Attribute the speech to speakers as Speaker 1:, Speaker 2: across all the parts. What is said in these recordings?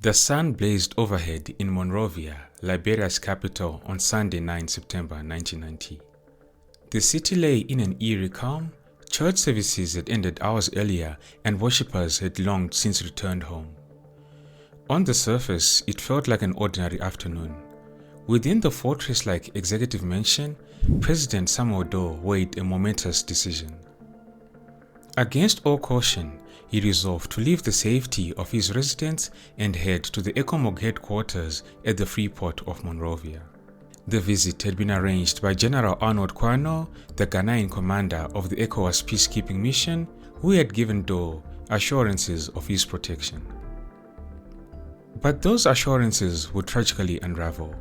Speaker 1: The sun blazed overhead in Monrovia, Liberia's capital, on Sunday 9 September 1990. The city lay in an eerie calm. Church services had ended hours earlier and worshippers had long since returned home. On the surface, it felt like an ordinary afternoon. Within the fortress-like executive mansion, President Samuel Doe weighed a momentous decision. Against all caution, he resolved to leave the safety of his residence and head to the ECOMOG headquarters at the Freeport of Monrovia. The visit had been arranged by General Arnold Quainoo, the Ghanaian commander of the ECOWAS peacekeeping mission, who had given Doe assurances of his protection. But those assurances would tragically unravel.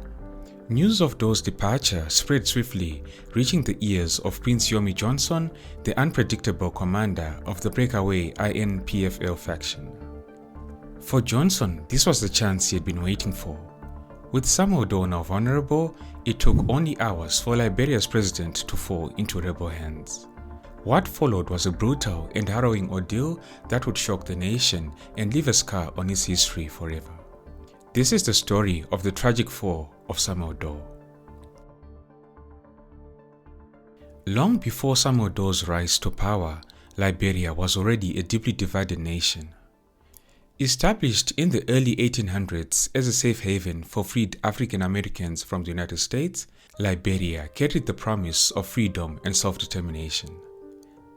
Speaker 1: News of Doe's departure spread swiftly, reaching the ears of Prince Yormie Johnson, the unpredictable commander of the breakaway INPFL faction. For Johnson, this was the chance he had been waiting for. With Samuel Doe now vulnerable, it took only hours for Liberia's president to fall into rebel hands. What followed was a brutal and harrowing ordeal that would shock the nation and leave a scar on its history forever. This is the story of the tragic fall of Samuel Doe. Long before Samuel Doe's rise to power, Liberia was already a deeply divided nation. Established in the early 1800s as a safe haven for freed African Americans from the United States, Liberia carried the promise of freedom and self-determination.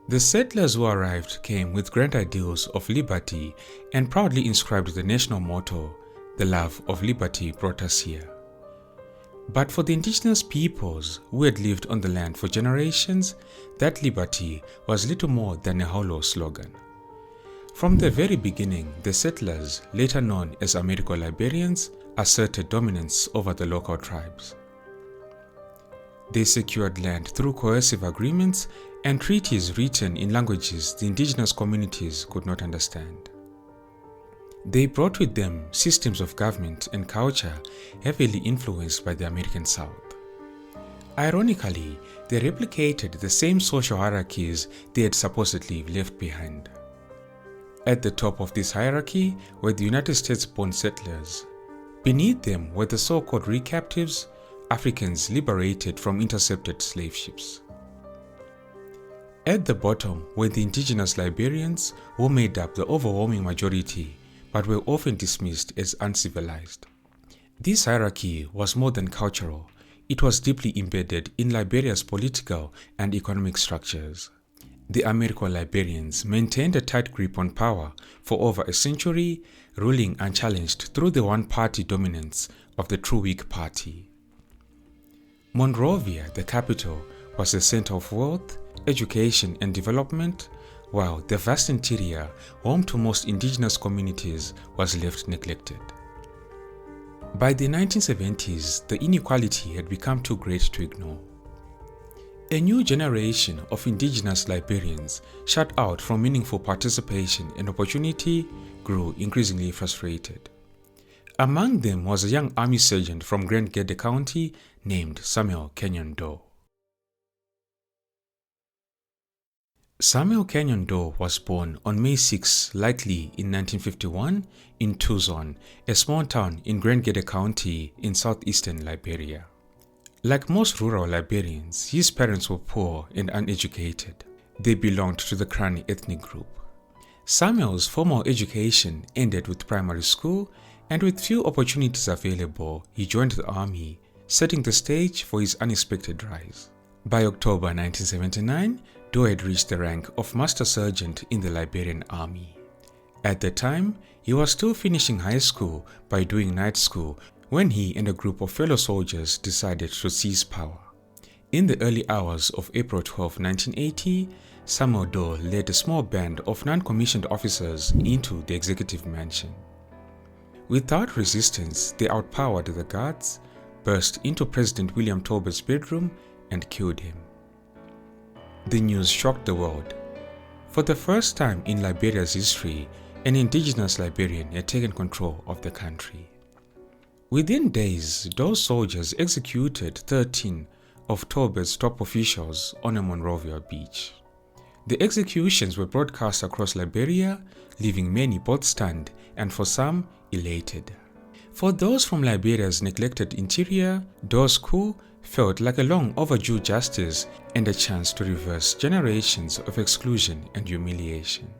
Speaker 1: The settlers who arrived came with grand ideals of liberty and proudly inscribed the national motto, "The love of liberty brought us here." But for the indigenous peoples who had lived on the land for generations, that liberty was little more than a hollow slogan. From the very beginning, the settlers, later known as Americo-Liberians, asserted dominance over the local tribes. They secured land through coercive agreements and treaties written in languages the indigenous communities could not understand. They brought with them systems of government and culture heavily influenced by the American South. Ironically, they replicated the same social hierarchies they had supposedly left behind. At the top of this hierarchy were the United States-born settlers. Beneath them were the so-called recaptives, Africans liberated from intercepted slave ships. At the bottom were the indigenous Liberians, who made up the overwhelming majority but were often dismissed as uncivilized. This hierarchy was more than cultural. It was deeply embedded in Liberia's political and economic structures. The Americo-Liberians maintained a tight grip on power for over a century, ruling unchallenged through the one-party dominance of the true Whig Party. Monrovia, the capital, was a center of wealth, education and development, while the vast interior, home to most indigenous communities, was left neglected. By the 1970s, the inequality had become too great to ignore. A new generation of indigenous Liberians, shut out from meaningful participation and opportunity, grew increasingly frustrated. Among them was a young army sergeant from Grand Gede County named Samuel Doe. Samuel Doe was born on May 6, likely in 1951, in Tucson, a small town in Grand Gede County in southeastern Liberia. Like most rural Liberians, his parents were poor and uneducated. They belonged to the Krani ethnic group. Samuel's formal education ended with primary school, and with few opportunities available, he joined the army, setting the stage for his unexpected rise. By October 1979, Doe had reached the rank of Master Sergeant in the Liberian Army. At the time, he was still finishing high school by doing night school when he and a group of fellow soldiers decided to seize power. In the early hours of April 12, 1980, Samuel Doe led a small band of non-commissioned officers into the executive mansion. Without resistance, they outpowered the guards, burst into President William Tolbert's bedroom, and killed him. The news shocked the world. For the first time in Liberia's history, an indigenous Liberian had taken control of the country. Within days, those soldiers executed 13 of Tolbert's top officials on a Monrovia beach. The executions were broadcast across Liberia, leaving many both stunned and for some elated. For those from Liberia's neglected interior, Doe's coup felt like a long overdue justice and a chance to reverse generations of exclusion and humiliation.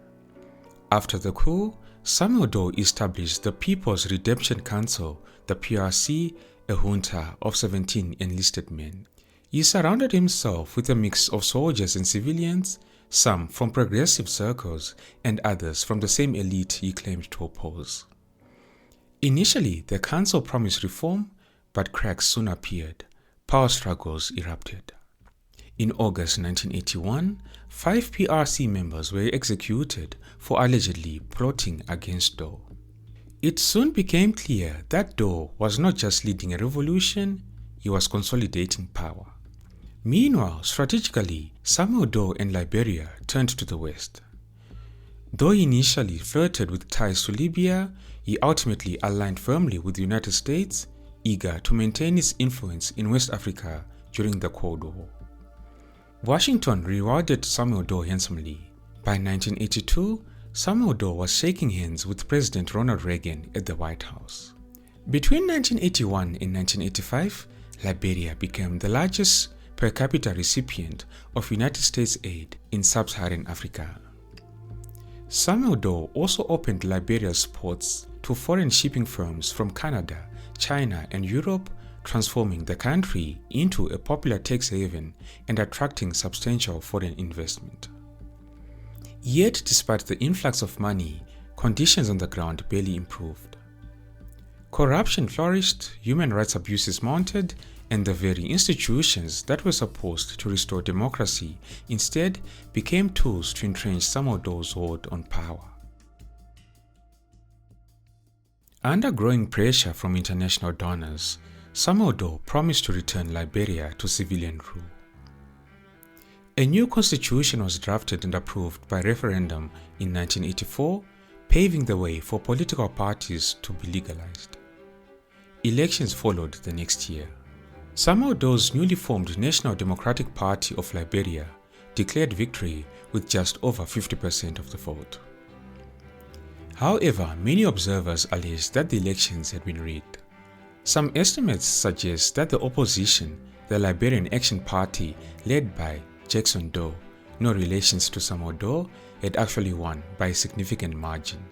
Speaker 1: After the coup, Samuel Doe established the People's Redemption Council, the PRC, a junta of 17 enlisted men. He surrounded himself with a mix of soldiers and civilians, some from progressive circles and others from the same elite he claimed to oppose. Initially, the council promised reform, but cracks soon appeared. Power struggles erupted. In August 1981, 5 PRC members were executed for allegedly plotting against Doe. It soon became clear that Doe was not just leading a revolution, he was consolidating power. Meanwhile, strategically, Samuel Doe and Liberia turned to the west. Though he initially flirted with ties to Libya, he ultimately aligned firmly with the United States, eager to maintain his influence in West Africa during the Cold War. Washington rewarded Samuel Doe handsomely. By 1982, Samuel Doe was shaking hands with President Ronald Reagan at the White House. Between 1981 and 1985, Liberia became the largest per capita recipient of United States aid in sub-Saharan Africa. Samuel Doe also opened Liberia's ports to foreign shipping firms from Canada, China, and Europe, transforming the country into a popular tax haven and attracting substantial foreign investment. Yet, despite the influx of money, conditions on the ground barely improved. Corruption flourished, human rights abuses mounted, and the very institutions that were supposed to restore democracy instead became tools to entrench Samuel Doe's hold on power. Under growing pressure from international donors, Samuel Doe promised to return Liberia to civilian rule. A new constitution was drafted and approved by referendum in 1984, paving the way for political parties to be legalized. Elections followed the next year. Samuel Doe's newly formed National Democratic Party of Liberia declared victory with just over 50% of the vote. However, many observers alleged that the elections had been rigged. Some estimates suggest that the opposition, the Liberian Action Party led by Jackson Doe, no relations to Samuel Doe, had actually won by a significant margin.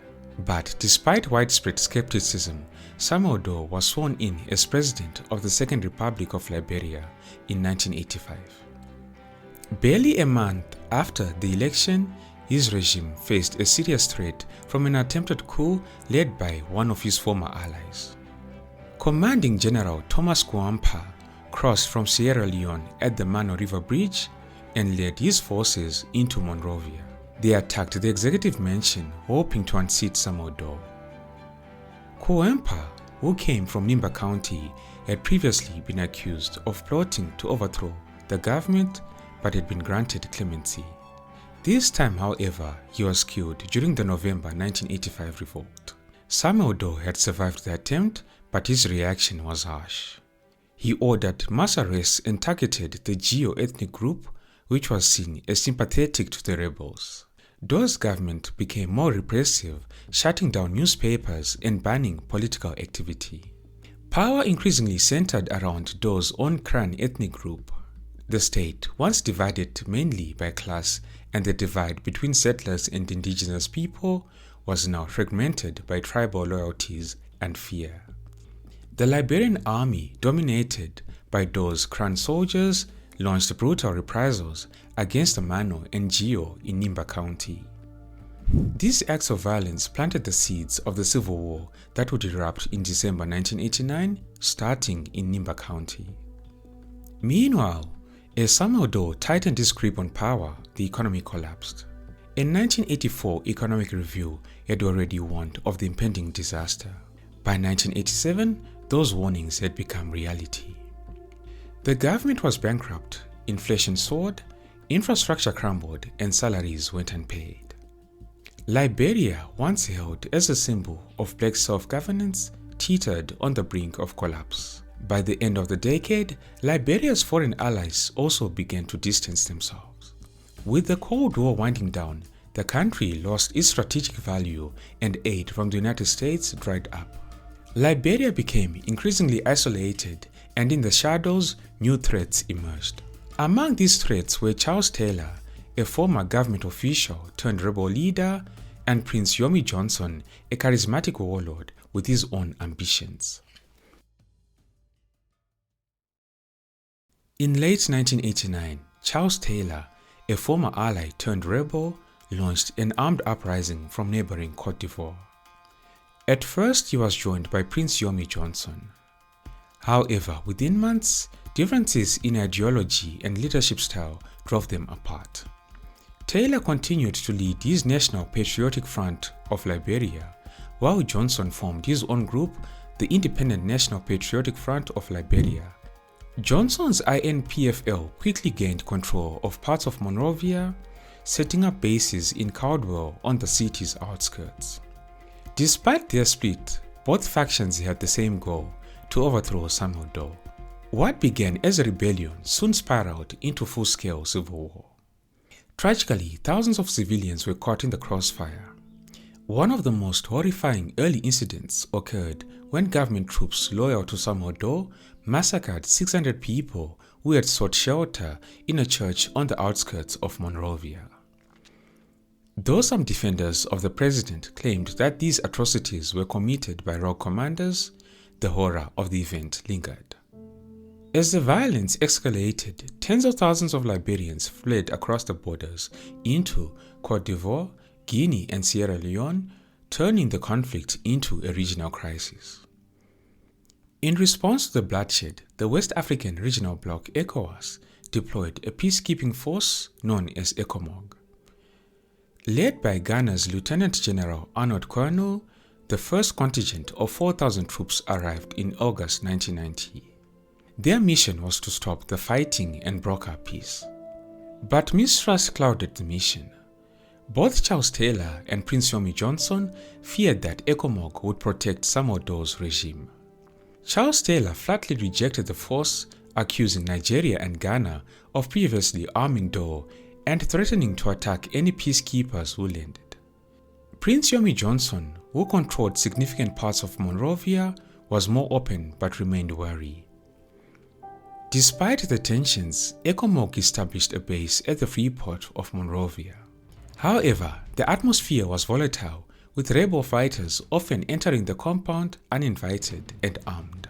Speaker 1: But despite widespread skepticism, Samuel Doe was sworn in as President of the Second Republic of Liberia in 1985. Barely a month after the election, his regime faced a serious threat from an attempted coup led by one of his former allies. Commanding General Thomas Kuampa crossed from Sierra Leone at the Mano River Bridge and led his forces into Monrovia. They attacked the executive mansion, hoping to unseat Samuel Doe. Kuampa, who came from Nimba County, had previously been accused of plotting to overthrow the government but had been granted clemency. This time, however, he was killed during the November 1985 revolt. Samuel Doe had survived the attempt, but his reaction was harsh. He ordered mass arrests and targeted the geo-ethnic group, which was seen as sympathetic to the rebels. Doe's government became more repressive, shutting down newspapers and banning political activity. Power increasingly centered around Doe's own Kran ethnic group. The state, once divided mainly by class, and the divide between settlers and indigenous people was now fragmented by tribal loyalties and fear. The Liberian army, dominated by Doe's Kran soldiers, launched brutal reprisals against the Mano and Geo in Nimba County. These acts of violence planted the seeds of the civil war that would erupt in December 1989, starting in Nimba County. Meanwhile, as Samuel Doe tightened his grip on power, the economy collapsed. A 1984 economic review had already warned of the impending disaster. By 1987, those warnings had become reality. The government was bankrupt, inflation soared, infrastructure crumbled, and salaries went unpaid. Liberia, once held as a symbol of black self-governance, teetered on the brink of collapse. By the end of the decade, Liberia's foreign allies also began to distance themselves. With the Cold War winding down, the country lost its strategic value and aid from the United States dried up. Liberia became increasingly isolated, and in the shadows, new threats emerged. Among these threats were Charles Taylor, a former government official turned rebel leader, and Prince Yormie Johnson, a charismatic warlord with his own ambitions. In late 1989, Charles Taylor, a former ally turned rebel, launched an armed uprising from neighboring Cote d'Ivoire. At first, he was joined by Prince Yormie Johnson. However, within months, differences in ideology and leadership style drove them apart. Taylor continued to lead his National Patriotic Front of Liberia, while Johnson formed his own group, the Independent National Patriotic Front of Liberia. Johnson's INPFL quickly gained control of parts of Monrovia, setting up bases in Caldwell on the city's outskirts. Despite their split, both factions had the same goal: to overthrow Samuel Doe. What began as a rebellion soon spiraled into full-scale civil war. Tragically, thousands of civilians were caught in the crossfire. One of the most horrifying early incidents occurred when government troops loyal to Samuel Doe massacred 600 people who had sought shelter in a church on the outskirts of Monrovia. Though some defenders of the president claimed that these atrocities were committed by rogue commanders, the horror of the event lingered. As the violence escalated, tens of thousands of Liberians fled across the borders into Cote d'Ivoire, Guinea, and Sierra Leone, turning the conflict into a regional crisis. In response to the bloodshed, the West African Regional Bloc ECOWAS deployed a peacekeeping force known as ECOMOG. Led by Ghana's Lieutenant General Arnold Quainoo, the first contingent of 4,000 troops arrived in August 1990. Their mission was to stop the fighting and broker peace. But mistrust clouded the mission. Both Charles Taylor and Prince Yormie Johnson feared that ECOMOG would protect Samuel Doe's regime. Charles Taylor flatly rejected the force, accusing Nigeria and Ghana of previously arming Doe and threatening to attack any peacekeepers who landed. Prince Yormie Johnson, who controlled significant parts of Monrovia, was more open but remained wary. Despite the tensions, ECOMOG established a base at the Freeport of Monrovia. However, the atmosphere was volatile, with rebel fighters often entering the compound uninvited and armed.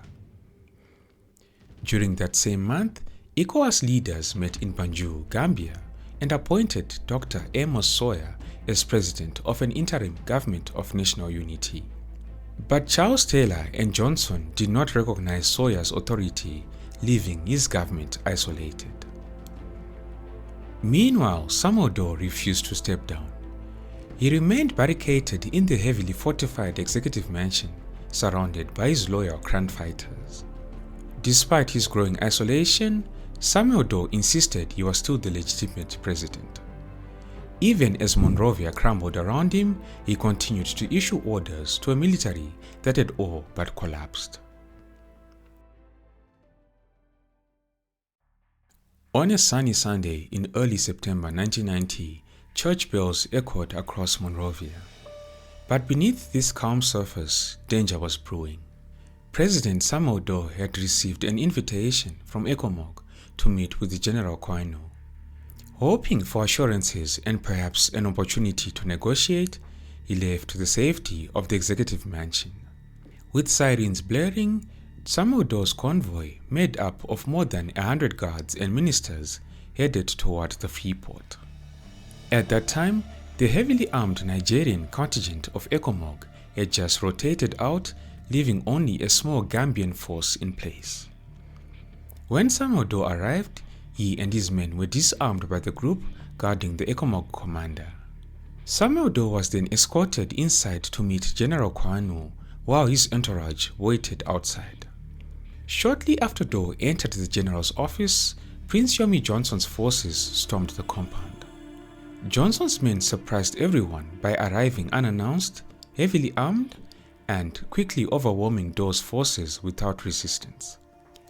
Speaker 1: During that same month, ECOWAS leaders met in Banjul, Gambia, and appointed Dr. Amos Sawyer as president of an interim government of national unity. But Charles Taylor and Johnson did not recognize Sawyer's authority, leaving his government isolated. Meanwhile, Samuel Doe refused to step down. He remained barricaded in the heavily fortified executive mansion, surrounded by his loyal Crown fighters. Despite his growing isolation, Samuel Doe insisted he was still the legitimate president. Even as Monrovia crumbled around him, he continued to issue orders to a military that had all but collapsed. On a sunny Sunday in early September 1990, church bells echoed across Monrovia. But beneath this calm surface, danger was brewing. President Samuel Doe had received an invitation from ECOMOG to meet with General Quainoo. Hoping for assurances and perhaps an opportunity to negotiate, he left the safety of the executive mansion. With sirens blaring, Samuel Doe's convoy, made up of more than 100 guards and ministers, headed toward the Freeport. At that time, the heavily armed Nigerian contingent of ECOMOG had just rotated out, leaving only a small Gambian force in place. When Samuel Doe arrived, he and his men were disarmed by the group guarding the ECOMOG commander. Samuel Doe was then escorted inside to meet General Quainoo, while his entourage waited outside. Shortly after Doe entered the general's office, Prince Yormie Johnson's forces stormed the compound. Johnson's men surprised everyone by arriving unannounced, heavily armed, and quickly overwhelming Doe's forces without resistance.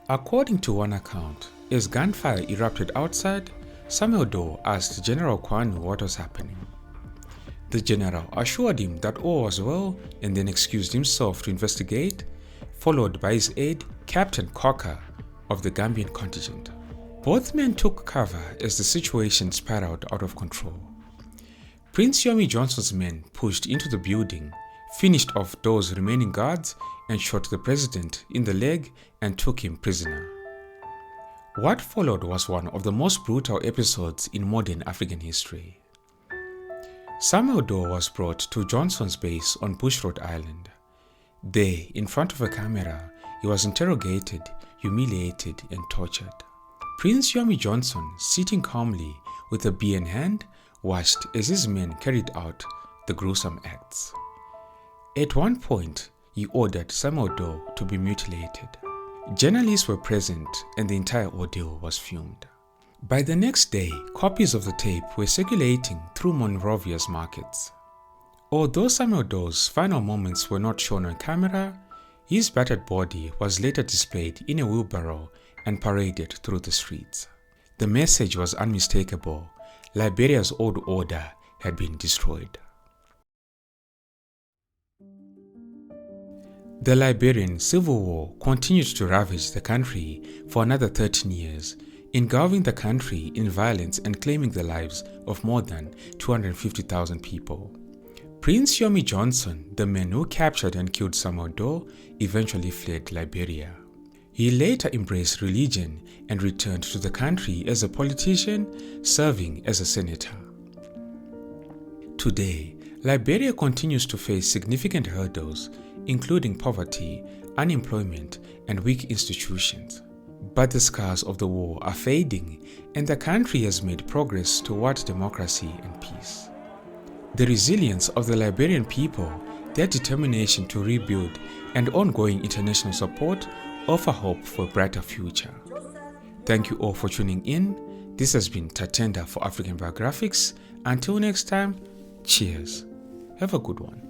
Speaker 1: According to one account, as gunfire erupted outside, Samuel Doe asked General Quainoo what was happening. The general assured him that all was well and then excused himself to investigate, followed by his aide, Captain Cocker of the Gambian contingent. Both men took cover as the situation spiraled out of control. Prince Yormie Johnson's men pushed into the building, finished off Doe's remaining guards, and shot the president in the leg and took him prisoner. What followed was one of the most brutal episodes in modern African history. Samuel Doe was brought to Johnson's base on Bushrod Island. There, in front of a camera, he was interrogated, humiliated, and tortured. Prince Yormie Johnson, sitting calmly with a beer in hand, watched as his men carried out the gruesome acts. At one point, he ordered Samuel Doe to be mutilated. Journalists were present and the entire ordeal was filmed. By the next day, copies of the tape were circulating through Monrovia's markets. Although Samuel Doe's final moments were not shown on camera, his battered body was later displayed in a wheelbarrow and paraded through the streets. The message was unmistakable: Liberia's old order had been destroyed. The Liberian Civil War continued to ravage the country for another 13 years, engulfing the country in violence and claiming the lives of more than 250,000 people. Prince Yormie Johnson, the man who captured and killed Samuel Doe, eventually fled Liberia. He later embraced religion and returned to the country as a politician, serving as a senator. Today, Liberia continues to face significant hurdles, including poverty, unemployment, and weak institutions. But the scars of the war are fading, and the country has made progress toward democracy and peace. The resilience of the Liberian people, their determination to rebuild, and ongoing international support offer hope for a brighter future. Thank you all for tuning in. This has been Tatenda for African Biographics. Until next time, cheers. Have a good one.